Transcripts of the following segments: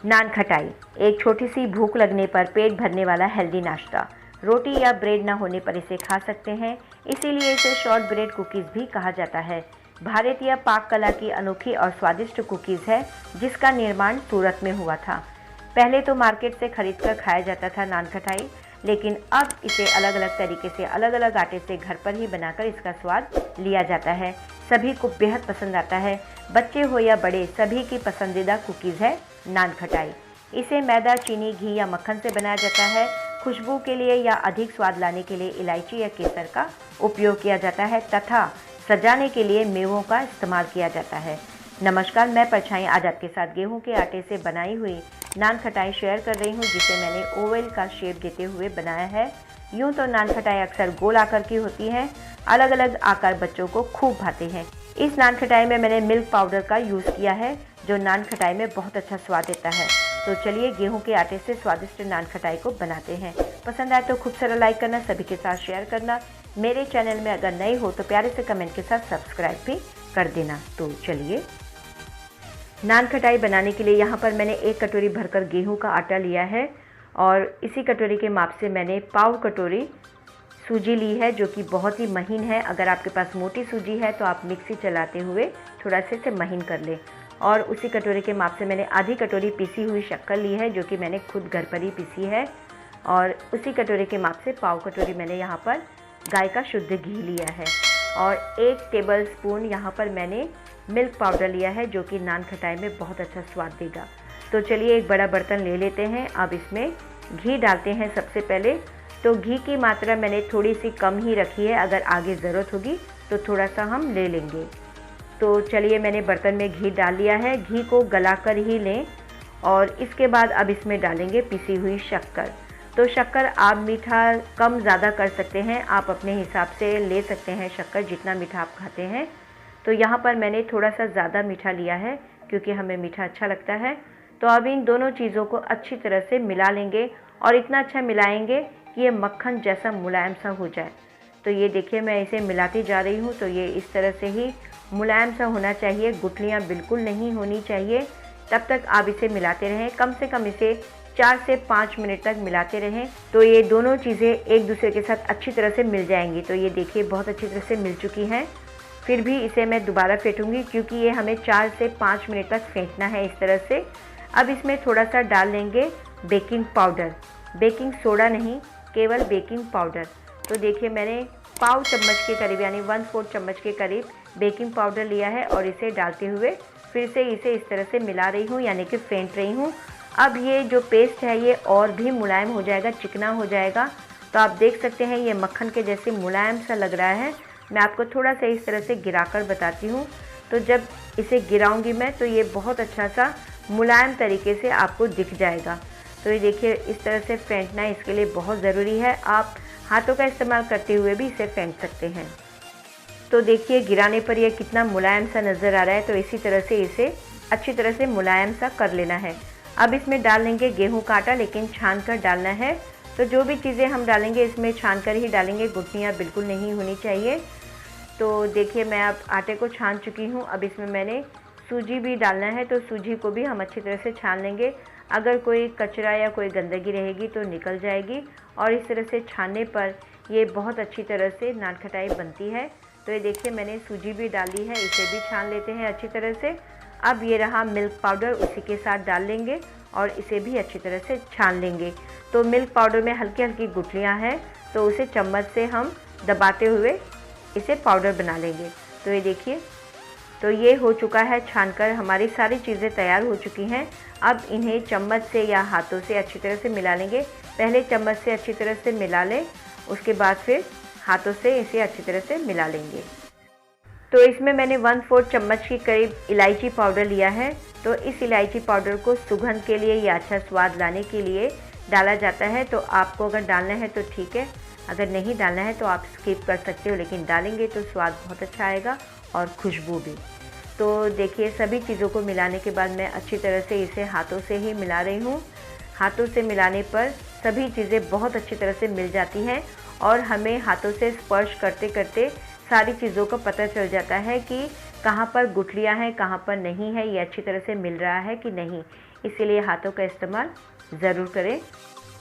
नान खटाई एक छोटी सी भूख लगने पर पेट भरने वाला हेल्दी नाश्ता। रोटी या ब्रेड ना होने पर इसे खा सकते हैं, इसीलिए इसे शॉर्ट ब्रेड कुकीज़ भी कहा जाता है। भारतीय पाक कला की अनोखी और स्वादिष्ट कुकीज़ है जिसका निर्माण सूरत में हुआ था। पहले तो मार्केट से खरीद कर खाया जाता था नान खटाई, लेकिन अब इसे अलग अलग तरीके से अलग अलग आटे से घर पर ही बनाकर इसका स्वाद लिया जाता है। सभी को बेहद पसंद आता है। बच्चे हो या बड़े, सभी की पसंदीदा कुकीज़ है नान खटाई। इसे मैदा, चीनी, घी या मक्खन से बनाया जाता है। खुशबू के लिए या अधिक स्वाद लाने के लिए इलायची या केसर का उपयोग किया जाता है तथा सजाने के लिए मेवों का इस्तेमाल किया जाता है। नमस्कार, मैं परछाई आज आपके साथ गेहूं के आटे से बनाई हुई नान खटाई शेयर कर रही हूं, जिसे मैंने ओवल का शेप देते हुए बनाया है। यूं तो नान खटाई अक्सर गोल आकार की होती है, अलग अलग आकार बच्चों को खूब भाते हैं। इस नान खटाई में मैंने मिल्क पाउडर का यूज़ किया है जो नान खटाई में बहुत अच्छा स्वाद देता है। तो चलिए गेहूं के आटे से स्वादिष्ट नान खटाई को बनाते हैं। पसंद आए तो खूब सारा लाइक करना, सभी के साथ शेयर करना। मेरे चैनल में अगर नए हो तो प्यारे से कमेंट के साथ सब्सक्राइब भी कर देना। तो चलिए, नान खटाई बनाने के लिए यहाँ पर मैंने 1 कटोरी भरकर गेहूं का आटा लिया है और इसी कटोरी के माप से मैंने पाव कटोरी सूजी ली है जो कि बहुत ही महीन है। अगर आपके पास मोटी सूजी है तो आप मिक्सी चलाते हुए थोड़ा से इसे महीन कर लें। और उसी कटोरी के माप से मैंने आधी कटोरी पीसी हुई शक्कर ली है जो कि मैंने खुद घर पर ही पीसी है। और उसी कटोरी के माप से पाव कटोरी मैंने यहाँ पर गाय का शुद्ध घी लिया है। और 1 टेबल स्पून यहाँ पर मैंने मिल्क पाउडर लिया है जो कि नान खटाई में बहुत अच्छा स्वाद देगा। तो चलिए एक बड़ा बर्तन ले लेते हैं। अब इसमें घी डालते हैं। सबसे पहले तो घी की मात्रा मैंने थोड़ी सी कम ही रखी है, अगर आगे ज़रूरत होगी तो थोड़ा सा हम ले लेंगे। तो चलिए मैंने बर्तन में घी डाल लिया है। घी को गलाकर ही लें और इसके बाद अब इसमें डालेंगे पिसी हुई शक्कर। तो शक्कर आप मीठा कम ज़्यादा कर सकते हैं, आप अपने हिसाब से ले सकते हैं शक्कर जितना मीठा आप खाते हैं। तो यहाँ पर मैंने थोड़ा सा ज़्यादा मीठा लिया है क्योंकि हमें मीठा अच्छा लगता है। तो अब इन दोनों चीज़ों को अच्छी तरह से मिला लेंगे और इतना अच्छा मिलाएंगे कि ये मक्खन जैसा मुलायम सा हो जाए। तो ये देखिए मैं इसे मिलाती जा रही हूँ। तो ये इस तरह से ही मुलायम सा होना चाहिए, गुठलियाँ बिल्कुल नहीं होनी चाहिए। तब तक आप इसे मिलाते रहें, कम से कम इसे 4 से 5 मिनट तक मिलाते रहें। तो ये दोनों चीज़ें एक दूसरे के साथ अच्छी तरह से मिल जाएंगी। तो ये देखिए बहुत अच्छी तरह से मिल चुकी हैं। फिर भी इसे मैं दोबारा फेंटूंगी क्योंकि ये हमें 4 से 5 मिनट तक फेंटना है इस तरह से। अब इसमें थोड़ा सा डाल लेंगे बेकिंग पाउडर, बेकिंग सोडा नहीं, केवल बेकिंग पाउडर। तो देखिए मैंने पाव चम्मच के करीब यानी 1/4 चम्मच के करीब बेकिंग पाउडर लिया है और इसे डालते हुए फिर से इसे इस तरह से मिला रही हूँ, यानी कि फेंट रही हूँ। अब ये जो पेस्ट है ये और भी मुलायम हो जाएगा, चिकना हो जाएगा। तो आप देख सकते हैं ये मक्खन के जैसे मुलायम सा लग रहा है। मैं आपको थोड़ा सा इस तरह से गिराकर बताती हूँ। तो जब इसे गिराऊंगी मैं तो ये बहुत अच्छा सा मुलायम तरीके से आपको दिख जाएगा। तो ये देखिए इस तरह से फेंटना इसके लिए बहुत ज़रूरी है। आप हाथों का इस्तेमाल करते हुए भी इसे फेंट सकते हैं। तो देखिए गिराने पर यह कितना मुलायम सा नज़र आ रहा है। तो इसी तरह से इसे अच्छी तरह से मुलायम सा कर लेना है। अब इसमें डाल लेंगे गेहूं का आटा, लेकिन छान कर डालना है। तो जो भी चीज़ें हम डालेंगे इसमें छान कर ही डालेंगे, गुठलियाँ बिल्कुल नहीं होनी चाहिए। तो देखिए मैं अब आटे को छान चुकी हूँ। अब इसमें मैंने सूजी भी डालना है, तो सूजी को भी हम अच्छी तरह से छान लेंगे। अगर कोई कचरा या कोई गंदगी रहेगी तो निकल जाएगी और इस तरह से छानने पर ये बहुत अच्छी तरह से नान खटाई बनती है। तो ये देखिए मैंने सूजी भी डाली है, इसे भी छान लेते हैं अच्छी तरह से। अब ये रहा मिल्क पाउडर, उसी के साथ डाल लेंगे और इसे भी अच्छी तरह से छान लेंगे। तो मिल्क पाउडर में हल्की हल्की गुठलियाँ हैं, तो उसे चम्मच से हम दबाते हुए इसे पाउडर बना लेंगे। तो ये देखिए, तो ये हो चुका है छानकर, हमारी सारी चीज़ें तैयार हो चुकी हैं। अब इन्हें चम्मच से या हाथों से अच्छी तरह से मिला लेंगे। पहले चम्मच से अच्छी तरह से मिला लें, उसके बाद फिर हाथों से इसे अच्छी तरह से मिला लेंगे। तो इसमें मैंने 1/4 चम्मच के करीब इलायची पाउडर लिया है। तो इस इलायची पाउडर को सुगंध के लिए या अच्छा स्वाद लाने के लिए डाला जाता है। तो आपको अगर डालना है तो ठीक है, अगर नहीं डालना है तो आप स्किप कर सकते हो, लेकिन डालेंगे तो स्वाद बहुत अच्छा आएगा और खुशबू भी। तो देखिए सभी चीज़ों को मिलाने के बाद मैं अच्छी तरह से इसे हाथों से ही मिला रही हूँ। हाथों से मिलाने पर सभी चीज़ें बहुत अच्छी तरह से मिल जाती हैं और हमें हाथों से स्पर्श करते करते सारी चीज़ों का पता चल जाता है कि कहाँ पर गुठलियाँ हैं, कहाँ पर नहीं है, ये अच्छी तरह से मिल रहा है कि नहीं। इसीलिए हाथों का इस्तेमाल ज़रूर करें।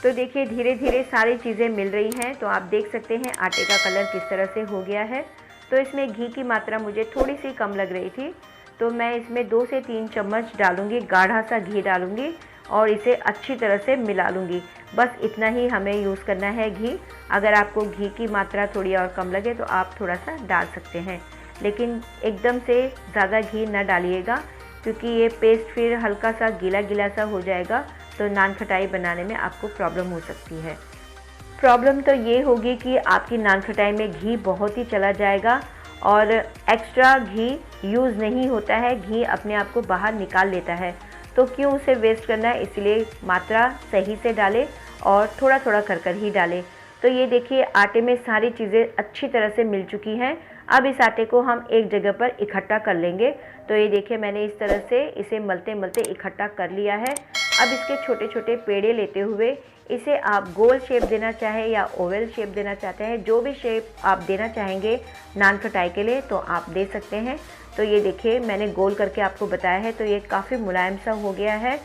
तो देखिए धीरे धीरे सारी चीज़ें मिल रही हैं। तो आप देख सकते हैं आटे का कलर किस तरह से हो गया है। तो इसमें घी की मात्रा मुझे थोड़ी सी कम लग रही थी, तो मैं इसमें 2 से 3 चम्मच डालूँगी, गाढ़ा सा घी डालूँगी और इसे अच्छी तरह से मिला लूँगी। बस इतना ही हमें यूज़ करना है घी। अगर आपको घी की मात्रा थोड़ी और कम लगे तो आप थोड़ा सा डाल सकते हैं, लेकिन एकदम से ज़्यादा घी ना डालिएगा, क्योंकि ये पेस्ट फिर हल्का सा गीला गीला सा हो जाएगा, तो नान खटाई बनाने में आपको प्रॉब्लम हो सकती है। प्रॉब्लम तो ये होगी कि आपकी नान खटाई में घी बहुत ही चला जाएगा और एक्स्ट्रा घी यूज़ नहीं होता है, घी अपने आप को बाहर निकाल लेता है। तो क्यों उसे वेस्ट करना है, इसलिए मात्रा सही से डालें और थोड़ा थोड़ा कर ही डालें। तो ये देखिए आटे में सारी चीज़ें अच्छी तरह से मिल चुकी हैं। अब इस आटे को हम एक जगह पर इकट्ठा कर लेंगे। तो ये देखिए मैंने इस तरह से इसे मलते मलते इकट्ठा कर लिया है। अब इसके छोटे छोटे पेड़े लेते हुए इसे आप गोल शेप देना चाहे या ओवल शेप देना चाहते हैं, जो भी शेप आप देना चाहेंगे नान खटाई के लिए तो आप दे सकते हैं। तो ये देखिए मैंने गोल करके आपको बताया है, तो ये काफ़ी मुलायम सा हो गया है।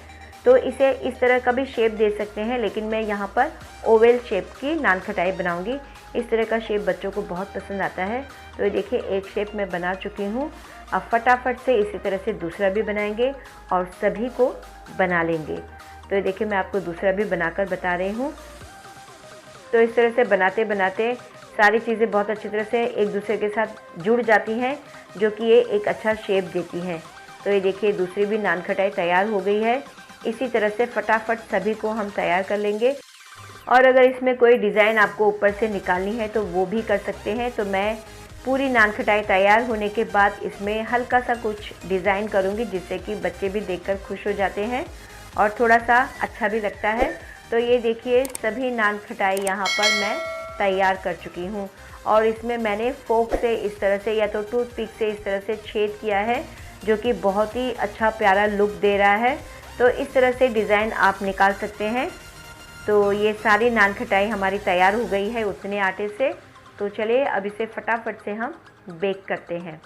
तो इसे इस तरह का भी शेप दे सकते हैं, लेकिन मैं यहाँ पर ओवल शेप की नान खटाई बनाऊँगी। इस तरह का शेप बच्चों को बहुत पसंद आता है। तो ये देखिए एक शेप मैं बना चुकी हूँ। अब फटाफट से इसी तरह से दूसरा भी बनाएंगे और सभी को बना लेंगे। तो ये देखिए मैं आपको दूसरा भी बनाकर बता रही हूँ। तो इस तरह से बनाते बनाते सारी चीज़ें बहुत अच्छी तरह से एक दूसरे के साथ जुड़ जाती हैं, जो कि ये एक अच्छा शेप देती हैं। तो ये देखिए दूसरी भी नान खटाई तैयार हो गई है। इसी तरह से फटाफट सभी को हम तैयार कर लेंगे। और अगर इसमें कोई डिज़ाइन आपको ऊपर से निकालनी है तो वो भी कर सकते हैं। तो मैं पूरी नान खटाई तैयार होने के बाद इसमें हल्का सा कुछ डिज़ाइन करूँगी, जिससे कि बच्चे भी देखकर खुश हो जाते हैं और थोड़ा सा अच्छा भी लगता है। तो ये देखिए सभी नान खटाई यहाँ पर मैं तैयार कर चुकी हूँ और इसमें मैंने फोक से इस तरह से या तो टूथपिक से इस तरह से छेद किया है, जो कि बहुत ही अच्छा प्यारा लुक दे रहा है। तो इस तरह से डिज़ाइन आप निकाल सकते हैं। तो ये सारी नान खटाई हमारी तैयार हो गई है उतने आटे से। तो चलिए अब इसे फटाफट से हम बेक करते हैं।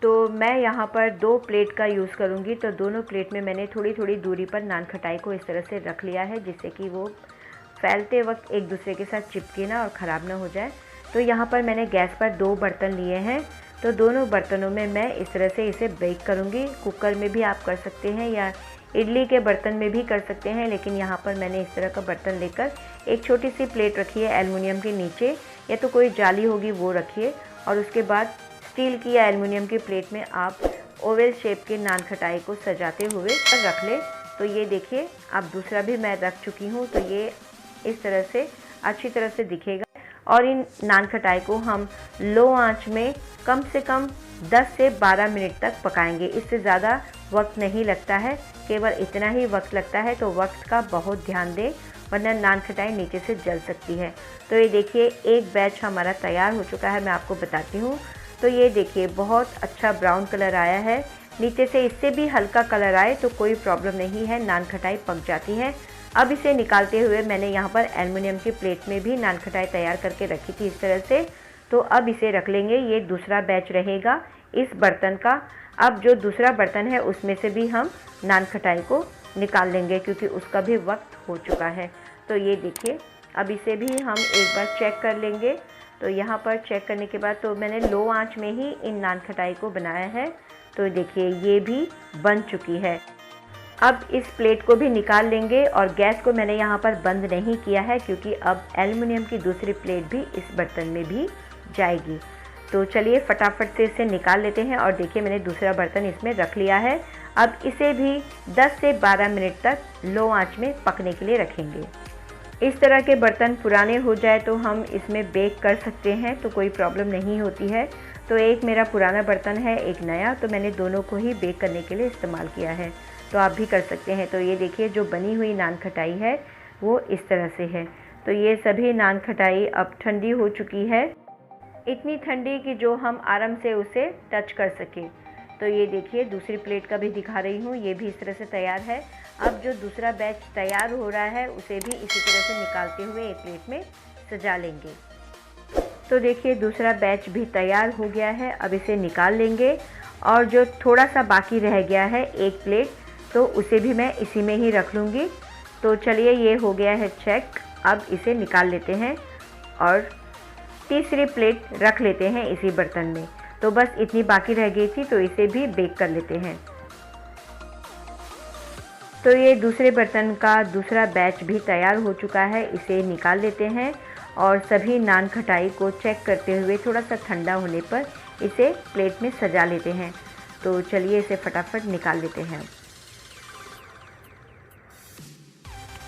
तो मैं यहाँ पर 2 प्लेट का यूज़ करूँगी। तो दोनों प्लेट में मैंने थोड़ी थोड़ी दूरी पर नान खटाई को इस तरह से रख लिया है, जिससे कि वो फैलते वक्त एक दूसरे के साथ चिपके ना और ख़राब ना हो जाए। तो यहाँ पर मैंने गैस पर 2 बर्तन लिए हैं। तो दोनों बर्तनों में मैं इस तरह से इसे बेक करूँगी। कुकर में भी आप कर सकते हैं या इडली के बर्तन में भी कर सकते हैं, लेकिन यहाँ पर मैंने इस तरह का बर्तन लेकर एक छोटी सी प्लेट रखी है एल्युमिनियम के नीचे, या तो कोई जाली होगी वो रखिए। और उसके बाद स्टील की या एल्युमिनियम की प्लेट में आप ओवल शेप के नान खटाई को सजाते हुए रख लें। तो ये देखिए अब दूसरा भी मैं रख चुकी हूँ। तो ये इस तरह से अच्छी तरह से दिखेगा। और इन नान खटाई को हम लो आंच में कम से कम 10 से 12 मिनट तक पकाएंगे। इससे ज़्यादा वक्त नहीं लगता है, केवल इतना ही वक्त लगता है। तो वक्त का बहुत ध्यान दें, वरना नान खटाई नीचे से जल सकती है। तो ये देखिए एक बैच हमारा तैयार हो चुका है, मैं आपको बताती हूँ। तो ये देखिए बहुत अच्छा ब्राउन कलर आया है। नीचे से इससे भी हल्का कलर आए तो कोई प्रॉब्लम नहीं है, नान खटाई पक जाती है। अब इसे निकालते हुए मैंने यहाँ पर एल्युमिनियम की प्लेट में भी नान खटाई तैयार करके रखी थी इस तरह से। तो अब इसे रख लेंगे। ये दूसरा बैच रहेगा इस बर्तन का। अब जो दूसरा बर्तन है उसमें से भी हम नान खटाई को निकाल लेंगे, क्योंकि उसका भी वक्त हो चुका है। तो ये देखिए अब इसे भी हम एक बार चेक कर लेंगे। तो यहाँ पर चेक करने के बाद तो मैंने लो आंच में ही इन नान खटाई को बनाया है। तो देखिए ये भी बन चुकी है। अब इस प्लेट को भी निकाल लेंगे और गैस को मैंने यहाँ पर बंद नहीं किया है, क्योंकि अब एल्युमिनियम की दूसरी प्लेट भी इस बर्तन में भी जाएगी। तो चलिए फटाफट से इसे निकाल लेते हैं। और देखिए मैंने दूसरा बर्तन इसमें रख लिया है। अब इसे भी 10 से 12 मिनट तक लो आंच में पकने के लिए रखेंगे। इस तरह के बर्तन पुराने हो जाए तो हम इसमें बेक कर सकते हैं, तो कोई प्रॉब्लम नहीं होती है। तो एक मेरा पुराना बर्तन है, एक नया, तो मैंने दोनों को ही बेक करने के लिए इस्तेमाल किया है। तो आप भी कर सकते हैं। तो ये देखिए जो बनी हुई नान खटाई है वो इस तरह से है। तो ये सभी नान खटाई अब ठंडी हो चुकी है, इतनी ठंडी कि जो हम आराम से उसे टच कर सकें। तो ये देखिए दूसरी प्लेट का भी दिखा रही हूँ, ये भी इस तरह से तैयार है। अब जो दूसरा बैच तैयार हो रहा है उसे भी इसी तरह से निकालते हुए एक प्लेट में सजा लेंगे। तो देखिए दूसरा बैच भी तैयार हो गया है। अब इसे निकाल लेंगे और जो थोड़ा सा बाकी रह गया है एक प्लेट, तो उसे भी मैं इसी में ही रख लूँगी। तो चलिए ये हो गया है चेक। अब इसे निकाल लेते हैं और तीसरी प्लेट रख लेते हैं इसी बर्तन में। तो बस इतनी बाकी रह गई थी, तो इसे भी बेक कर लेते हैं। तो ये दूसरे बर्तन का दूसरा बैच भी तैयार हो चुका है, इसे निकाल लेते हैं और सभी नान खटाई को चेक करते हुए थोड़ा सा ठंडा होने पर इसे प्लेट में सजा लेते हैं। तो चलिए इसे फटाफट निकाल लेते हैं।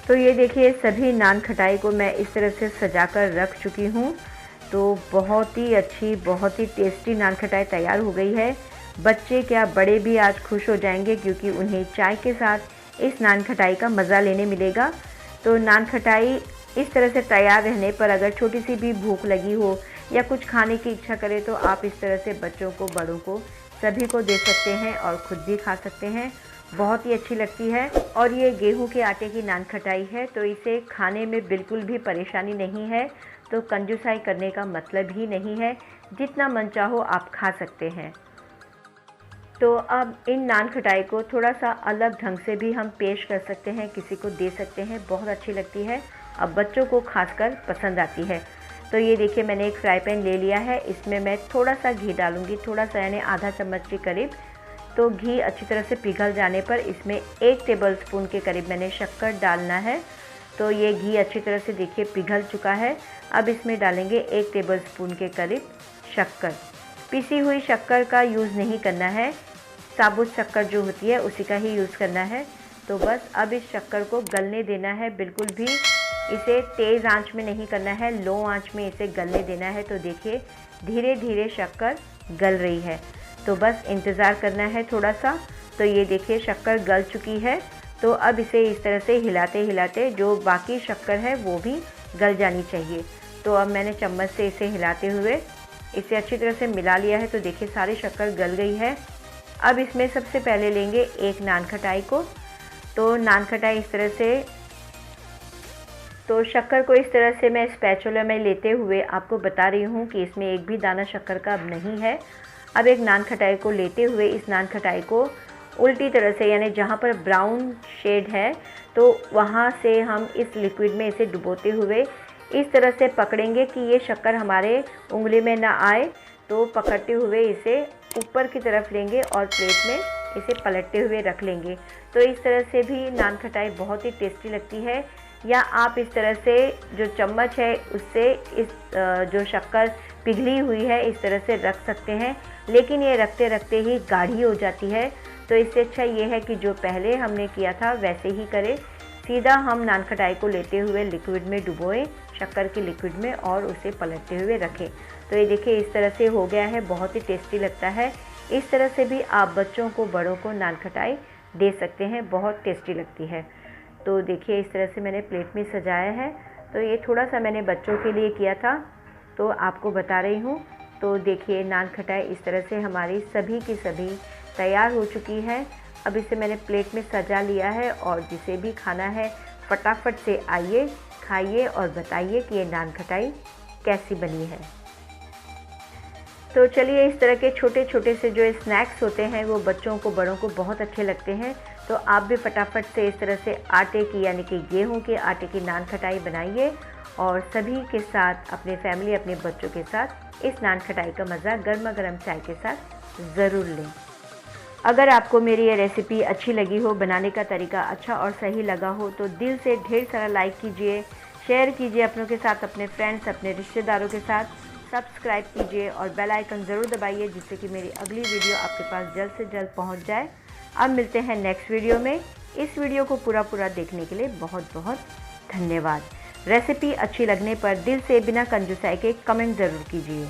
तो ये देखिए सभी नान खटाई को मैं इस तरह से सजाकर रख चुकी हूँ। तो बहुत ही अच्छी, बहुत ही टेस्टी नान खटाई तैयार हो गई है। बच्चे क्या बड़े भी आज खुश हो जाएंगे, क्योंकि उन्हें चाय के साथ इस नान खटाई का मज़ा लेने मिलेगा। तो नान खटाई इस तरह से तैयार रहने पर अगर छोटी सी भी भूख लगी हो या कुछ खाने की इच्छा करे तो आप इस तरह से बच्चों को, बड़ों को, सभी को दे सकते हैं और ख़ुद भी खा सकते हैं। बहुत ही अच्छी लगती है। और ये गेहूं के आटे की नान खटाई है, तो इसे खाने में बिल्कुल भी परेशानी नहीं है। तो कंजूसाई करने का मतलब ही नहीं है, जितना मन चाहो आप खा सकते हैं। तो अब इन नान खटाई को थोड़ा सा अलग ढंग से भी हम पेश कर सकते हैं, किसी को दे सकते हैं, बहुत अच्छी लगती है। अब बच्चों को खासकर पसंद आती है। तो ये देखिए मैंने एक फ्राई पैन ले लिया है, इसमें मैं थोड़ा सा घी डालूँगी, थोड़ा सा यानी आधा चम्मच के करीब। तो घी अच्छी तरह से पिघल जाने पर इसमें 1 टेबलस्पून के करीब मैंने शक्कर डालना है। तो ये घी अच्छी तरह से देखिए पिघल चुका है। अब इसमें डालेंगे 1 टेबलस्पून के करीब शक्कर। पिसी हुई शक्कर का यूज़ नहीं करना है, साबुत शक्कर जो होती है उसी का ही यूज़ करना है। तो बस अब इस शक्कर को गलने देना है, बिल्कुल भी इसे तेज़ आंच में नहीं करना है, लो आंच में इसे गलने देना है। तो देखिए धीरे धीरे शक्कर गल रही है, तो बस इंतज़ार करना है थोड़ा सा। तो ये देखिए शक्कर गल चुकी है। तो अब इसे इस तरह से हिलाते हिलाते जो बाकी शक्कर है वो भी गल जानी चाहिए। तो अब मैंने चम्मच से इसे हिलाते हुए इसे अच्छी तरह से मिला लिया है। तो देखिए सारी शक्कर गल गई है। अब इसमें सबसे पहले लेंगे एक नान खटाई को। तो नान खटाई इस तरह से, तो शक्कर को इस तरह से मैं स्पैचुला में लेते हुए आपको बता रही हूँ कि इसमें एक भी दाना शक्कर का अब नहीं है। अब एक नान खटाई को लेते हुए इस नान खटाई को उल्टी तरह से, यानी जहाँ पर ब्राउन शेड है तो वहाँ से हम इस लिक्विड में इसे डुबोते हुए इस तरह से पकड़ेंगे कि ये शक्कर हमारे उंगली में ना आए। तो पकड़ते हुए इसे ऊपर की तरफ लेंगे और प्लेट में इसे पलटते हुए रख लेंगे। तो इस तरह से भी नान खटाई बहुत ही टेस्टी लगती है। या आप इस तरह से जो चम्मच है उससे इस जो शक्कर पिघली हुई है इस तरह से रख सकते हैं, लेकिन ये रखते रखते ही गाढ़ी हो जाती है। तो इससे अच्छा ये है कि जो पहले हमने किया था वैसे ही करें। सीधा हम नान खटाई को लेते हुए लिक्विड में डुबोएं, शक्कर के लिक्विड में, और उसे पलटते हुए रखें। तो ये देखिए इस तरह से हो गया है, बहुत ही टेस्टी लगता है। इस तरह से भी आप बच्चों को, बड़ों को नान खटाई दे सकते हैं, बहुत टेस्टी लगती है। तो देखिए इस तरह से मैंने प्लेट में सजाया है। तो ये थोड़ा सा मैंने बच्चों के लिए किया था, तो आपको बता रही हूँ। तो देखिए नान खटाई इस तरह से हमारी सभी की सभी तैयार हो चुकी है। अब इसे मैंने प्लेट में सजा लिया है, और जिसे भी खाना है फटाफट से आइए, खाइए और बताइए कि ये नान खटाई कैसी बनी है। तो चलिए इस तरह के छोटे छोटे से जो स्नैक्स होते हैं वो बच्चों को, बड़ों को बहुत अच्छे लगते हैं। तो आप भी फटाफट से इस तरह से आटे की, यानी कि गेहूं के आटे की नान खटाई बनाइए और सभी के साथ, अपने फैमिली, अपने बच्चों के साथ इस नान खटाई का मज़ा गर्मा गर्म चाय के साथ ज़रूर लें। अगर आपको मेरी ये रेसिपी अच्छी लगी हो, बनाने का तरीका अच्छा और सही लगा हो, तो दिल से ढेर सारा लाइक कीजिए, शेयर कीजिए अपनों के साथ, अपने फ्रेंड्स, अपने रिश्तेदारों के साथ, सब्सक्राइब कीजिए और बेल आइकन ज़रूर दबाइए, जिससे कि मेरी अगली वीडियो आपके पास जल्द से जल्द पहुंच जाए। अब मिलते हैं नेक्स्ट वीडियो में। इस वीडियो को पूरा देखने के लिए बहुत बहुत धन्यवाद। रेसिपी अच्छी लगने पर दिल से बिना कंजूसाई के कमेंट ज़रूर कीजिए।